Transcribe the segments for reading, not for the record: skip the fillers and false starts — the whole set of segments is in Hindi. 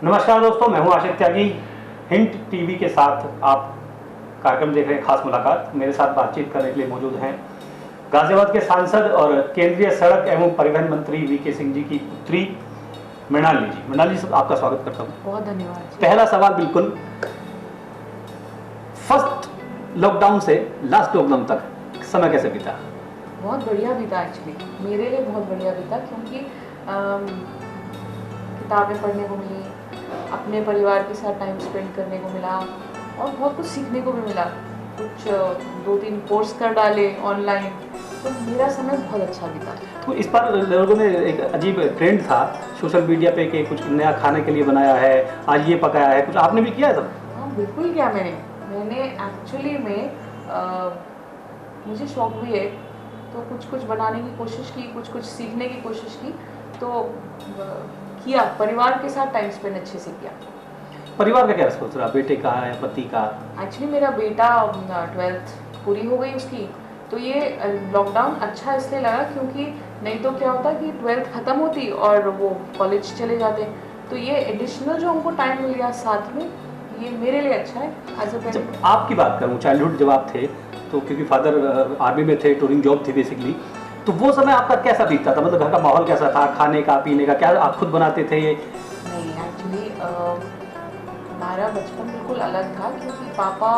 नमस्कार दोस्तों, मैं हूं आशिक त्यागी। हिंट टीवी के साथ आप कार्यक्रम देख रहे हैं खास मुलाकात। मेरे साथ बातचीत करने के लिए मौजूद हैं गाजियाबाद के सांसद और केंद्रीय सड़क एवं परिवहन मंत्री वीके सिंह जी की पुत्री मृणाली जी। मृणाली जी, आपका स्वागत करता हूं। बहुत धन्यवाद। पहला सवाल, बिल्कुल फर्स्ट लॉकडाउन से लास्ट लॉकडाउन तक समय कैसे बीता? बहुत बढ़िया बीता, एक्चुअली मेरे लिए बहुत बढ़िया बीता, क्योंकि किताबें पढ़ने को मिली, अपने परिवार के साथ टाइम स्पेंड करने को मिला और बहुत कुछ सीखने को भी मिला। कुछ 2-3 कोर्स कर डाले ऑनलाइन, तो मेरा समय बहुत अच्छा बीता। तो इस बार लोगों में एक अजीब ट्रेंड था सोशल मीडिया पे कि कुछ नया खाने के लिए बनाया है, आज ये पकाया है, कुछ आपने भी किया है सब? हाँ बिल्कुल किया मैंने एक्चुअली में मुझे शौक भी है, तो कुछ बनाने की कोशिश की, कुछ सीखने की कोशिश की, तो किया। परिवार के साथ टाइम स्पेंड अच्छे से किया। परिवार का क्या रिस्पॉन्स रहा, बेटे का या पति का? एक्चुअली मेरा बेटा 12th पूरी हो गई उसकी, तो ये लॉकडाउन अच्छा इसलिए लगा क्योंकि नहीं तो क्या होता कि 12th ख़त्म होती और वो कॉलेज चले जाते, तो ये एडिशनल जो हमको टाइम मिल गया साथ में, ये मेरे लिए अच्छा है एज अ पेरेंट। जब आपकी बात करूँ, चाइल्डहुड जब आप थे, तो क्योंकि फादर आर्मी में थे, टूरिंग जॉब थी बेसिकली, तो वो समय आपका कैसा बीतता था? मतलब घर का माहौल कैसा था, खाने का पीने का, क्या आप खुद बनाते थे ये? नहीं, एक्चुअली हमारा बचपन बिल्कुल अलग था, क्योंकि पापा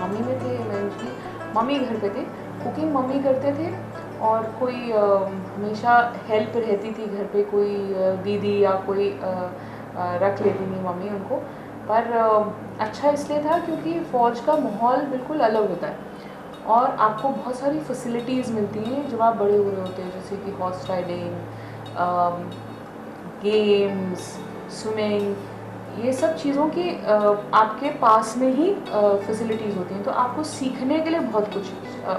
आर्मी में थे, इवेंचुअली मम्मी घर पे थे, कुकिंग मम्मी करते थे और कोई हमेशा हेल्प रहती थी घर पे, कोई दीदी या कोई रख लेती थी मम्मी उनको। पर अच्छा इसलिए था क्योंकि फ़ौज का माहौल बिल्कुल अलग होता है और आपको बहुत सारी फैसिलिटीज़ मिलती हैं जब आप बड़े हो रहे होते हैं, जैसे कि हॉर्स राइडिंग, गेम्स, स्विमिंग, ये सब चीज़ों की आपके पास में ही फैसिलिटीज़ होती हैं, तो आपको सीखने के लिए बहुत कुछ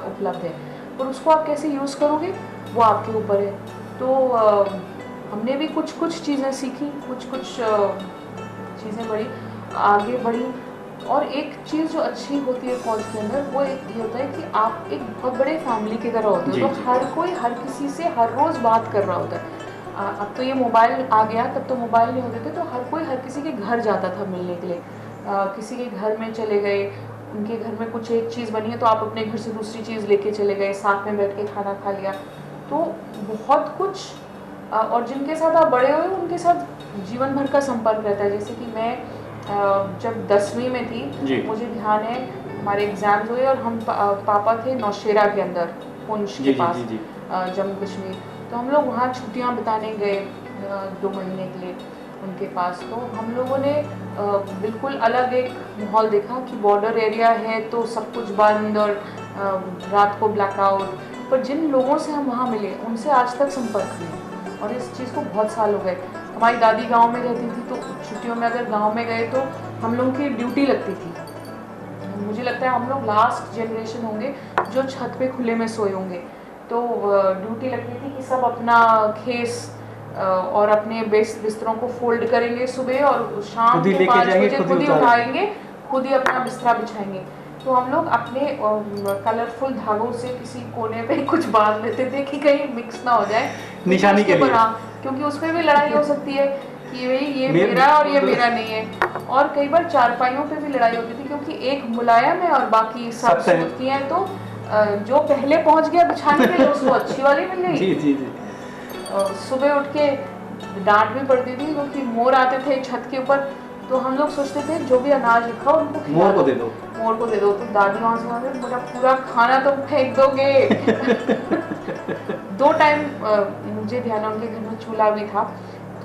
उपलब्ध है, और उसको आप कैसे यूज़ करोगे वो आपके ऊपर है। तो हमने भी कुछ चीज़ें सीखी, कुछ चीज़ें आगे बढ़ी। और एक चीज़ जो अच्छी होती है फौज के अंदर, वो एक ये होता है कि आप एक बहुत बड़े फैमिली की तरह होते हो, तो हर कोई हर किसी से हर रोज़ बात कर रहा होता है। अब तो ये मोबाइल आ गया, तब तो मोबाइल नहीं होते थे, तो हर कोई हर किसी के घर जाता था मिलने के लिए। किसी के घर में चले गए, उनके घर में कुछ एक चीज़ बनी है तो आप अपने घर से दूसरी चीज़ लेके चले गए, साथ में बैठ के खाना खा लिया, तो बहुत कुछ। और जिनके साथ आप बड़े हुए उनके साथ जीवन भर का संपर्क रहता है। जैसे कि मैं जब 10वीं में थी, मुझे ध्यान है हमारे एग्ज़ाम्स हुए और हम पापा थे नौशेरा के अंदर, पुंछ के पास, जम्मू कश्मीर, तो हम लोग वहाँ छुट्टियाँ बिताने गए 2 महीने के लिए उनके पास। तो हम लोगों ने बिल्कुल अलग एक माहौल देखा कि बॉर्डर एरिया है तो सब कुछ बंद और रात को ब्लैकआउट, पर जिन लोगों से हम वहाँ मिले उनसे आज तक संपर्क नहीं, और इस चीज़ को बहुत साल हो गए। हमारी दादी गांव में रहती थी, तो छुट्टियों में अगर गांव में गए तो हम लोगों की ड्यूटी लगती थी। मुझे लगता है हम लोग लास्ट जनरेशन होंगे जो छत पे खुले में सोए होंगे, तो ड्यूटी लगती थी कि सब अपना खेस और अपने बिस्तरों को फोल्ड करेंगे सुबह, और शाम को 5 बजे खुद ही उठाएंगे, खुद ही अपना बिस्तरा बिछाएंगे। तो हम लोग अपने कलरफुल धागों से किसी कोने पे कुछ बांध लेते थे कि कहीं मिक्स ना हो जाए, निशानी के लिए, क्योंकि उसमें भी लड़ाई हो सकती है कि भाई ये मेरा और ये मेरा नहीं है। और कई बार चारपाइयों पे भी लड़ाई होती थी, क्योंकि एक मुलायम है और बाकी सब सूती हैं, तो जो पहले पहुंच गया बिछाने के लिए उसको अच्छी वाली मिल गई। जी। सुबह उठ के डांट भी पड़ती थी क्योंकि मोर आते थे छत के ऊपर, तो हम लोग सोचते थे जो भी अनाज रखा उनको मोर को दे दो, तो दादी वहाँ से वहाँ से मेरा पूरा खाना तुम फेंक दोगे। 2 टाइम मुझे ध्यान है उनके घर में चूल्हा भी था,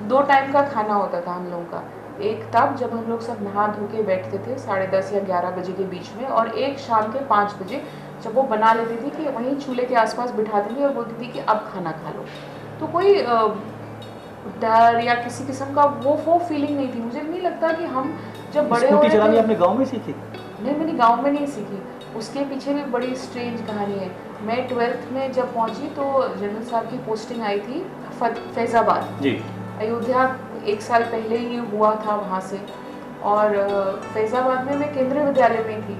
2 टाइम का खाना होता था हम लोगों का। एक तब जब हम लोग सब नहा धो के बैठते थे 10:30 या 11 बजे के बीच में, और एक शाम के 5 बजे जब वो बना लेती थी कि वहीं चूल्हे के आसपास बिठाती थी और बोलती थी कि अब खाना खा लो। तो कोई डर या किसी किस्म का वो फीलिंग नहीं थी। मुझे नहीं लगता कि हम जब बड़े हो रहे थे। आपने गांव में सीखी? नहीं, मैंने गांव में नहीं सीखी, उसके पीछे भी बड़ी स्ट्रेंज कहानी है। मैं 12th में जब पहुंची तो जनरल साहब की पोस्टिंग आई थी फैज़ाबाद जी, अयोध्या 1 साल पहले ही हुआ था वहाँ से, और फैज़ाबाद में मैं केंद्रीय विद्यालय में थी।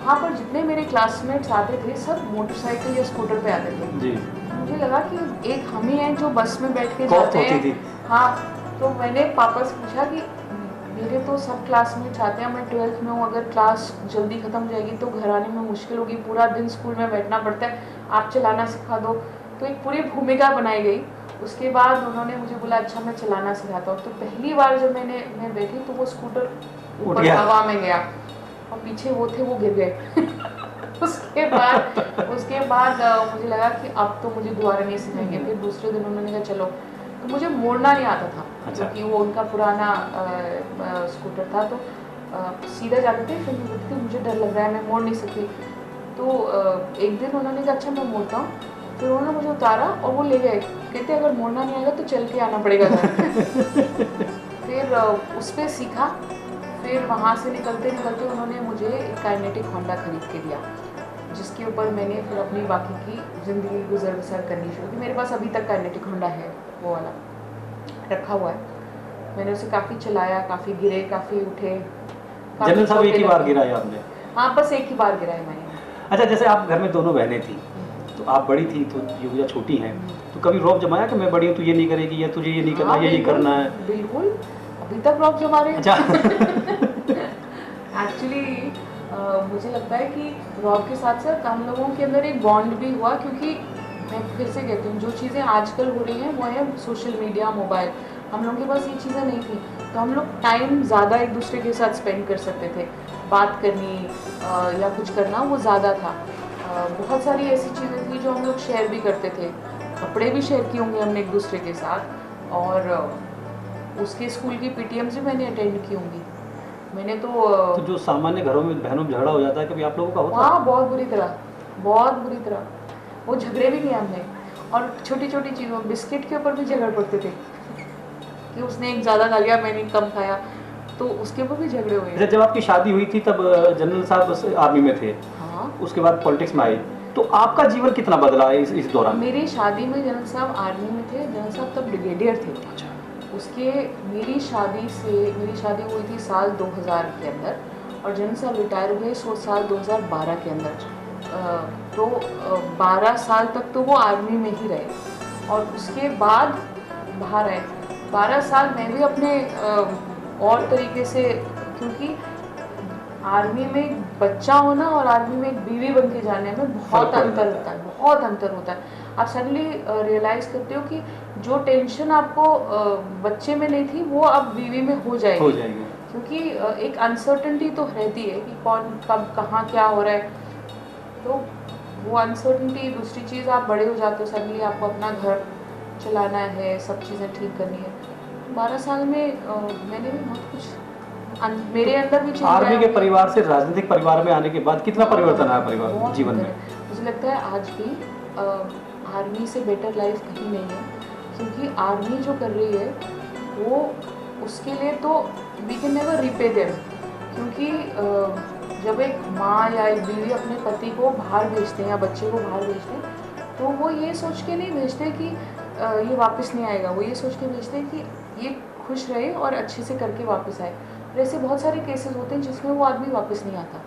वहाँ पर जितने मेरे क्लासमेट्स आते थे सब मोटरसाइकिल या स्कूटर पे आते थे। जी। मुझे लगा कि एक हम ही हैं जो बस में बैठ के कॉफ जाते होती हैं। थी। हाँ, तो मैंने पापा से पूछा कि मेरे तो सब क्लासमेट्स आते हैं, मैं 12th में हूँ, अगर क्लास जल्दी ख़त्म हो जाएगी तो घर आने में मुश्किल होगी, पूरा दिन स्कूल में बैठना पड़ता है, आप चलाना सिखा दो। तो एक पूरी भूमिका बनाई गई। उसके बाद उन्होंने मुझे बोला अच्छा मैं चलाना सिखाता हूँ। तो पहली बार जब मैं बैठी तो वो स्कूटर उठ ऊपर गया। हवा में गया और पीछे वो थे, वो गिर गए। उसके बाद मुझे लगा कि अब तो मुझे दोबारा नहीं सिखाएंगे। फिर दूसरे दिन उन्होंने कहा चलो, तो मुझे मोड़ना नहीं आता था अच्छा। क्योंकि वो उनका पुराना स्कूटर था, तो सीधा जाते थे। फिर मैं बोलती थी मुझे डर लग रहा है, मैं मोड़ नहीं सकती। तो एक दिन उन्होंने कहा अच्छा मैं मोड़ता हूँ। फिर उन्होंने मुझे उतारा और वो ले गए, कहते अगर मोड़ना नहीं आएगा तो चल के आना पड़ेगा घर। फिर उस पर सीखा। फिर वहाँ से निकलते निकलते उन्होंने मुझे एक काइनेटिक होंडा खरीद के दिया, जिसके ऊपर मैंने फिर अपनी बाकी की ज़िंदगी गुजर बसर करनी शुरू की। मेरे पास अभी तक काइनेटिक होंडा है, वो वाला रखा हुआ है। मैंने उसे काफ़ी चलाया, काफ़ी गिरे, काफ़ी उठे। जनरल साहब एक ही बार गिराया आपने? हाँ, बस एक ही बार गिराया मैंने। अच्छा, जैसे आप घर में दोनों बहनें थी, तो आप बड़ी थी तो युविया छोटी हैं, तो कभी रौब जमाया कि मैं बड़ी हूँ तू ये नहीं करेगी या तुझे ये नहीं करना, यही करना है? बिल्कुल, अभी तक रौब जमा रहे हैं। अच्छा। एक्चुअली मुझे लगता है कि रॉब के साथ साथ हम लोगों के अंदर एक बॉन्ड भी हुआ, क्योंकि मैं फिर से कहती हूँ जो चीज़ें आजकल हो रही हैं वो है सोशल मीडिया, मोबाइल। हम लोगों के पास ये चीज़ें नहीं थी, तो हम लोग टाइम ज़्यादा एक दूसरे के साथ स्पेंड कर सकते थे। बात करनी या कुछ करना वो ज़्यादा था। बहुत सारी ऐसी चीज़ें थी जो हम लोग शेयर भी करते थे। कपड़े भी शेयर किए होंगे हमने एक दूसरे के साथ, और उसके स्कूल की पीटीएम्स भी मैंने अटेंड की होंगी। मैंने तो जो सामान्य घरों में बहनों में झगड़ा हो जाता है, कभी आप लोगों का होता है? हाँ, बहुत बुरी तरह। वो झगड़े भी किए हमने, और छोटी छोटी चीज़ों, बिस्किट के ऊपर भी झगड़ पड़ते थे कि उसने एक ज़्यादा खा लिया, मैंने कम खाया, तो उसके ऊपर भी झगड़े हुए। जब आपकी शादी हुई थी तब जनरल साहब आर्मी में थे, हाँ, उसके बाद पॉलिटिक्स में आए, तो आपका जीवन कितना बदला इस दौरान? मेरी शादी में जनरल साहब आर्मी में थे। जनरल साहब तब ब्रिगेडियर थे। अच्छा। उसके मेरी शादी हुई थी साल 2000 के अंदर, और जनरल साहब रिटायर हुए साल 2012 के अंदर। तो 12 साल तक तो वो आर्मी में ही रहे, और उसके बाद बाहर आए। 12 साल मैं भी अपने और तरीके से, क्योंकि आर्मी में एक बच्चा होना और आर्मी में एक बीवी बन के जाने में बहुत अंतर होता है। आप सडनली रियलाइज़ करते हो कि जो टेंशन आपको बच्चे में नहीं थी वो अब बीवी में हो जाएगी। क्योंकि एक अनसर्टेनिटी तो रहती है कि कौन कब कहाँ क्या हो रहा है, तो वो अनसर्टेनिटी। दूसरी चीज़, आप बड़े हो जाते हो, सडनली आपको अपना घर चलाना है, सब चीज़ें ठीक करनी है। 12 साल में मैंने भी बहुत कुछ मेरे अंदर भी चेंज आया। आर्मी के परिवार से राजनीतिक परिवार में आने के बाद कितना परिवर्तन आया परिवार जीवन में? मुझे लगता है आज भी आर्मी से बेटर लाइफ कहीं नहीं है, क्योंकि आर्मी जो कर रही है वो, उसके लिए तो we can never repay them. क्योंकि जब एक माँ या एक बीवी अपने पति को बाहर भेजते हैं या बच्चे को बाहर भेजते हैं, तो वो ये सोच के नहीं भेजते कि ये वापस नहीं आएगा, वो ये सोच के भेजते हैं कि ये खुश रहे और अच्छे से करके वापस आए। और ऐसे बहुत सारे केसेस होते हैं जिसमें वो आदमी वापस नहीं आता,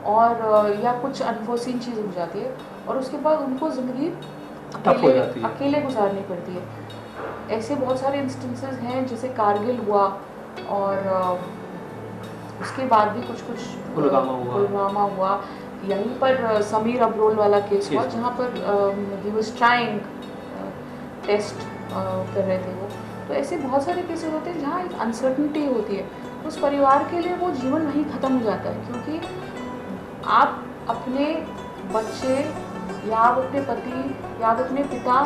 और या कुछ अनफोर्सीन चीज़ हो जाती है, और उसके बाद उनको ज़िंदगी अकेले गुजारनी पड़ती है। ऐसे बहुत सारे इंस्टेंसेस हैं, जैसे कारगिल हुआ, और उसके बाद भी कुछ पुलवामा हुआ। यहीं पर समीर अब्रोल वाला केस हुआ, जहाँ पर ही वाज ट्राइंग टेस्ट कर रहे थे वो। तो ऐसे बहुत सारे केसेस होते हैं जहाँ एक अनसर्टनिटी होती है। उस परिवार के लिए वो जीवन वहीं ख़त्म हो जाता है, क्योंकि आप अपने बच्चे या आप अपने पति या आप अपने पिता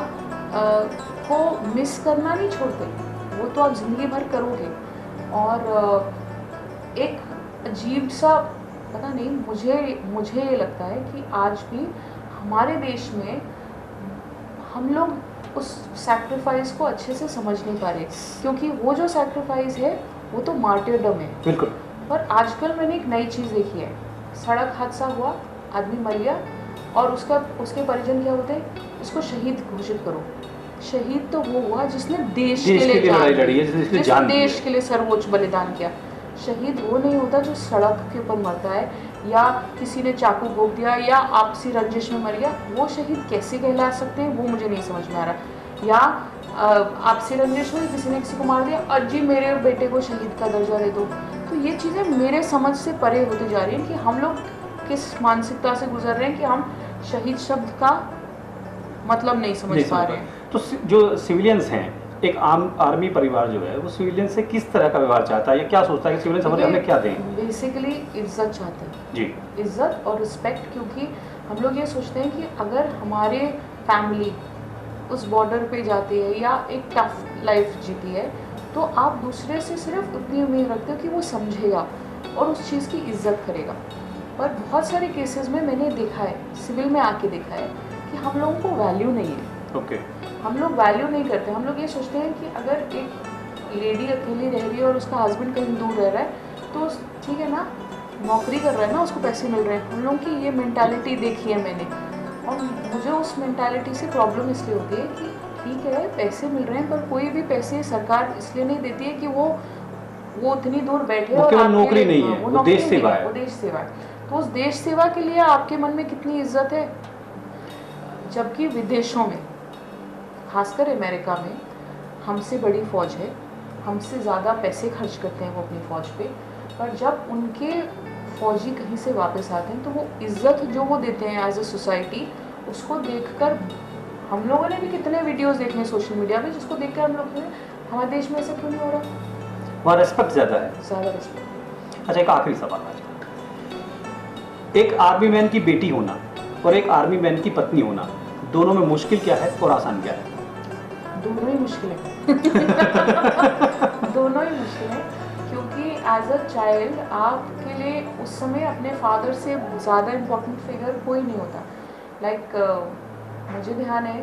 को मिस करना नहीं छोड़ते, वो तो आप ज़िंदगी भर करोगे। और एक अजीब सा, पता नहीं, मुझे ये लगता है कि आज भी हमारे देश में हम लोग उस सैक्रिफाइस को अच्छे से समझ नहीं पा रहे, क्योंकि वो जो सैक्रिफाइस है वो तो मार्टियरडम है। बिल्कुल। पर आजकल मैंने एक नई चीज़ देखी है, सड़क हादसा हुआ, आदमी मर गया, और उसके परिजन क्या होते हैं, इसको शहीद घोषित करो। शहीद तो वो हुआ जिसने देश के लिए लड़ाई लड़ी है, जिसने जान दी है। देश के लिए सर्वोच्च बलिदान किया। शहीद वो नहीं होता जो सड़क के ऊपर मरता है या किसी ने चाकू भोंक दिया या आपसी रंजिश में मर गया, वो शहीद कैसे कहला सकते हैं वो मुझे नहीं समझ में आ रहा। या आपसी रंजिश हुई, किसी ने किसी को मार दिया और जी मेरे बेटे को शहीद का दर्जा दे दो। तो ये चीज़ें मेरे समझ से परे होती जा रही हैं कि हम लोग किस मानसिकता से गुजर रहे हैं कि हम शहीद शब्द का मतलब नहीं समझ पा रहे हैं। तो जो सिविलियंस हैं, एक आम आर्मी परिवार जो है वो सिविलियन से किस तरह का व्यवहार चाहता है या क्या सोचता है कि सिविलियन हमारे हमें क्या दें? बेसिकली इज्जत चाहते हैं जी, इज्जत और रिस्पेक्ट, क्योंकि हम लोग ये सोचते हैं कि अगर हमारे फैमिली उस बॉर्डर पे जाती है या एक टफ लाइफ जीती है तो आप दूसरे से सिर्फ उतनी उम्मीद रखते हो कि वो समझेगा और उस चीज़ की इज्जत करेगा। पर बहुत सारे केसेस में मैंने देखा है, सिविल में आके देखा है कि हम लोगों को वैल्यू नहीं है। ओके। हम लोग वैल्यू नहीं करते। हम लोग ये सोचते हैं कि अगर एक लेडी अकेली रह रही है और उसका हस्बैंड कहीं दूर रह रहा है तो ठीक है ना, नौकरी कर रहा है ना, उसको पैसे मिल रहे हैं। हम लोगों की ये मेंटालिटी देखी है मैंने, और मुझे उस मेंटालिटी से प्रॉब्लम इसलिए होती है कि ठीक है पैसे मिल रहे हैं पर कोई भी पैसे सरकार इसलिए नहीं देती है कि वो उतनी दूर बैठे और आपके नौकरी नहीं है, वो वो देश सेवा है। वो देश सेवा है। तो उस देश सेवा के लिए आपके मन में कितनी इज्जत है। जबकि विदेशों में, खासकर अमेरिका में, हमसे बड़ी फौज है, हमसे ज़्यादा पैसे खर्च करते हैं वो अपनी फ़ौज पे, पर जब उनके फौजी कहीं से वापस आते हैं तो वो इज़्ज़त जो वो देते हैं एज ए सोसाइटी, उसको देखकर हम लोगों ने भी कितने वीडियोस देखे हैं सोशल मीडिया पे जिसको देखकर हम लोग हमारे देश में ऐसा क्यों नहीं हो रहा। वहाँ रेस्पेक्ट ज़्यादा है। ज़्यादा रिस्पेक्ट। अच्छा, एक आखिरी सवाल आज, एक आर्मी मैन की बेटी होना और एक आर्मी मैन की पत्नी होना, दोनों में मुश्किल क्या है और आसान क्या है? दोनों ही मुश्किल है दोनों ही मुश्किल है, क्योंकि एज अ चाइल्ड आपके लिए उस समय अपने फादर से ज़्यादा इम्पोर्टेंट फिगर कोई नहीं होता। मुझे ध्यान है,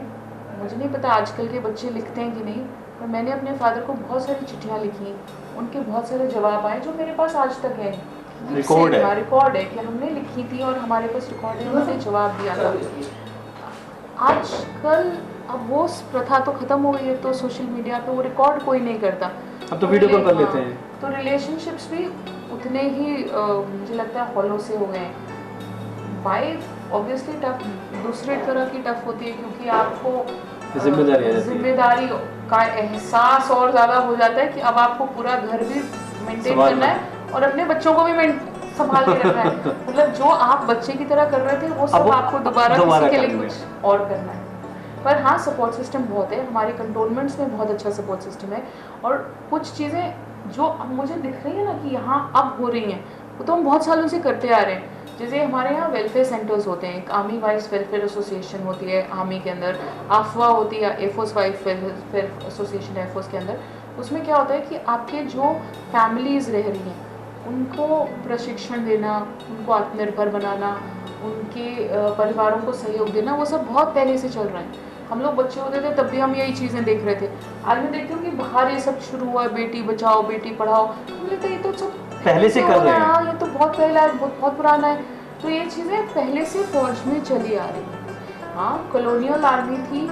मुझे नहीं पता आजकल के बच्चे लिखते हैं कि नहीं, पर मैंने अपने फादर को बहुत सारी चिट्ठियाँ लिखी, उनके बहुत सारे जवाब आए जो मेरे पास आज तक है। रिकॉर्ड है कि हमने लिखी थी और हमारे पास रिकॉर्ड है, उन्होंने जवाब दिया था। आजकल अब वो प्रथा तो खत्म हो गई है, तो सोशल मीडिया पे वो रिकॉर्ड कोई नहीं करता, अब तो वीडियो कॉल कर लेते हैं। तो रिलेशनशिप्स भी उतने ही मुझे लगता है हॉलो से हो गए हैं। वाइफ ऑब्वियसली टफ, दूसरी तरह की टफ होती है, क्योंकि आपको जिम्मेदारी का एहसास और ज़्यादा हो जाता है कि अब आपको पूरा घर भी मेंटेन करना है और अपने बच्चों को भी संभाल के रखना है। मतलब जो आप बच्चे की तरह कर रहे थे वो सब आपको दोबारा किसी के लिए कुछ और करना है। पर हाँ, सपोर्ट सिस्टम बहुत है, हमारे कंटोनमेंट्स में बहुत अच्छा सपोर्ट सिस्टम है, और कुछ चीज़ें जो अब मुझे दिख रही है ना कि यहाँ अब हो रही हैं, वो तो हम बहुत सालों से करते आ रहे हैं। जैसे हमारे यहाँ वेलफेयर सेंटर्स होते हैं, एक आर्मी वाइफ वेलफेयर एसोसिएशन होती है आर्मी के अंदर, आफवा होती है air force wife welfare association air force के अंदर। उसमें क्या होता है कि आपके जो फैमिलीज़ रह रही हैं उनको प्रशिक्षण देना, उनको आत्मनिर्भर बनाना, उनके परिवारों को सहयोग देना, वो सब बहुत पहले से चल रहा है। हम लोग बच्चे होते थे तब भी हम यही चीज़ें देख रहे थे। आज मैं देखती हूँ कि बाहर ये सब शुरू हुआ है, बेटी बचाओ बेटी पढ़ाओ, मुझे तो ये तो सब पहले से कर रहे हैं। ये तो बहुत पहला है, बहुत पुराना है। तो ये चीज़ें पहले से फौज में चली आ रही। हाँ, कॉलोनियल आर्मी थी,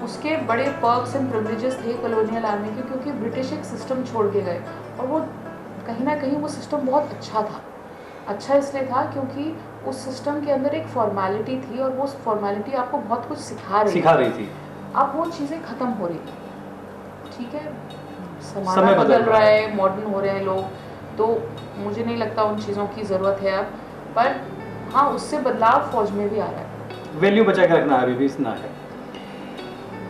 उसके बड़े पर्क्स एंड प्रिविलेजेस थे कॉलोनियल आर्मी के, क्योंकि ब्रिटिश एक सिस्टम छोड़ के गए और वो कहीं ना कहीं वो सिस्टम बहुत अच्छा था। अच्छा इसलिए था क्योंकि उस सिस्टम के अंदर एक फॉर्मेलिटी थी और वो फॉर्मेलिटी आपको बहुत कुछ सिखा रही थी। अब वो चीज़ें ख़त्म हो रही थी। ठीक है, समय बदल रहा है, मॉडर्न हो रहे हैं लोग, तो मुझे नहीं लगता उन चीज़ों की ज़रूरत है अब। पर हाँ, उससे बदलाव फौज में भी आ रहा है। वैल्यू बचा के रखना अभी भी इतना है।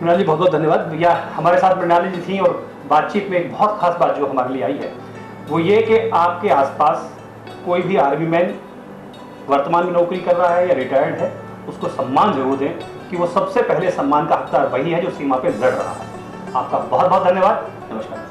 मृणाली, बहुत बहुत धन्यवाद भैया। हमारे साथ मृणाली जी थी और बातचीत में एक बहुत खास बात जो हमारे लिए आई है वो ये कि आपके आसपास कोई भी आर्मी मैन वर्तमान में नौकरी कर रहा है या रिटायर्ड है, उसको सम्मान जरूर दें कि वो सबसे पहले सम्मान का हकदार वही है जो सीमा पे लड़ रहा है। आपका बहुत बहुत धन्यवाद। नमस्कार।